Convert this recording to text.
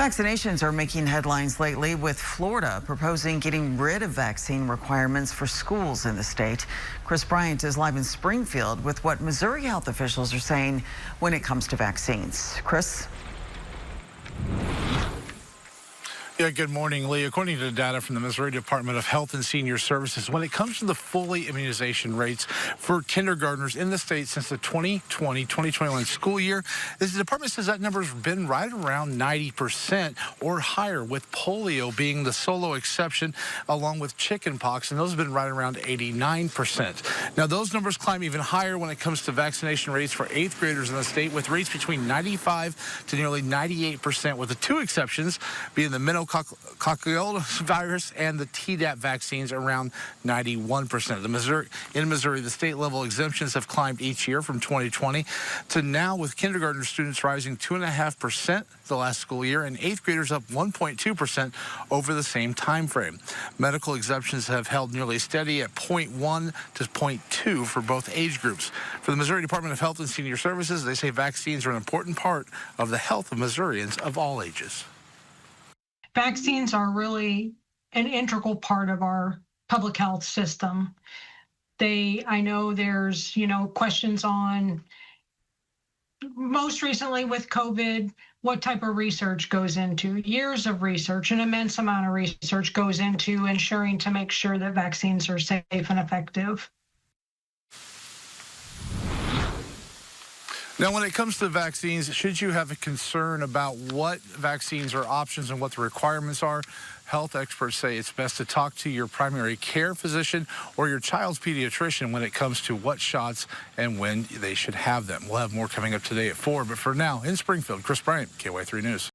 Vaccinations are making headlines lately, with Florida proposing getting rid of vaccine requirements for schools in the state. Chris Bryant is live in Springfield with what Missouri health officials are saying when it comes to vaccines. Chris? Yeah, good morning, Lee. According to data from the Missouri Department of Health and Senior Services, when it comes to the fully immunization rates for kindergartners in the state since the 2020-2021 school year, the department says that number's been right around 90% or higher, with polio being the solo exception, along with chickenpox, and those have been right around 89%. Now, those numbers climb even higher when it comes to vaccination rates for 8th graders in the state, with rates between 95 to nearly 98%, with the two exceptions being the meningococcal virus and the Tdap vaccines around 91%. In Missouri, the state-level exemptions have climbed each year from 2020 to now, with kindergarten students rising 2.5% the last school year and 8th graders up 1.2% over the same time frame. Medical exemptions have held nearly steady at 0.1 to 0.2 for both age groups. For the Missouri Department of Health and Senior Services, they say vaccines are an important part of the health of Missourians of all ages. Vaccines are really an integral part of our public health system. I know there's, questions on, most recently with COVID, what type of research goes into. Years of research, an immense amount of research goes into ensuring to make sure that vaccines are safe and effective. Now, when it comes to vaccines, should you have a concern about what vaccines are options and what the requirements are, health experts say it's best to talk to your primary care physician or your child's pediatrician when it comes to what shots and when they should have them. We'll have more coming up today at 4, but for now, in Springfield, Chris Bryant, KY3 News.